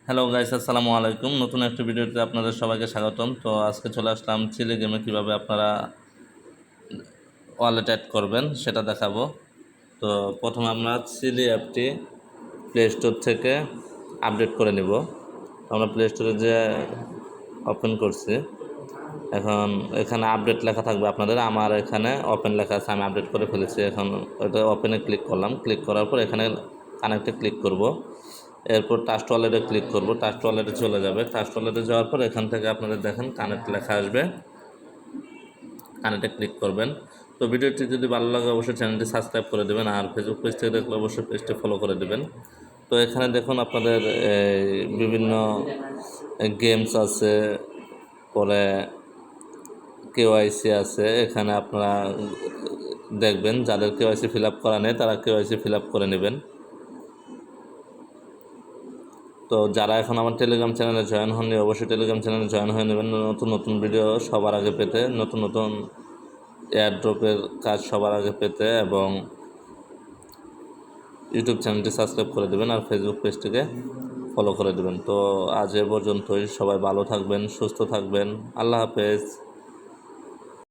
Hello guys, আসসালামু আলাইকুম। নতুন একটা ভিডিওতে আপনাদের সবাইকে স্বাগতম। তো আজকে চলে আসলাম চিলি গেমে কিভাবে আপনারা ওয়ালেট অ্যাড করবেন সেটা দেখাবো। তো প্রথমে আমরা চিলি অ্যাপটি প্লে স্টোর থেকে আপডেট করে নিব। আমরা প্লে স্টোরে যে ওপেন করছি, এখন এখানে আপডেট লেখা থাকবে আপনাদের। আমার এখানে ওপেন লেখা আছে, আমি আপডেট করে ফেলেছি। এখন ওটা ওপেনে ক্লিক করলাম। ক্লিক করার পর এখানে কানেক্টে ক্লিক করব। এরপর টাস্ট ওয়ালেটে ক্লিক করব। টাস্ট ওয়ালেটে চলে যাবে। টাস্ট ওয়ালেটে যাওয়ার পর এখান থেকে আপনাদের দেখেন কানেক্ট লেখা আসবে, কানেক্টে ক্লিক করবেন। তো ভিডিওটি যদি ভালো লাগে অবশ্যই চ্যানেলটি সাবস্ক্রাইব করে দেবেন, আর ফেসবুক পেজ থেকে দেখলে অবশ্যই পেজটি ফলো করে দেবেন। তো এখানে দেখুন আপনাদের বিভিন্ন গেমস আছে, পরে কেওয়াইসি আছে। এখানে আপনারা দেখবেন যাদের কেওয়াইসি ফিল আপ করা নেই তারা কেওয়াইসি ফিল আপ করে নেবেন। তো যারা এখন আমার টেলিগ্রাম চ্যানেলে জয়েন হননি অবশ্যই টেলিগ্রাম চ্যানেলে জয়েন হয়ে নেবেন নতুন নতুন ভিডিও সবার আগে পেতে, নতুন নতুন এয়ারড্রপের কাজ সবার আগে পেতে, এবং ইউটিউব চ্যানেলটি সাবস্ক্রাইব করে দেবেন আর ফেসবুক পেজটিকে ফলো করে দেবেন। তো আজ এ পর্যন্তই। সবাই ভালো থাকবেন, সুস্থ থাকবেন। আল্লাহ হাফেজ।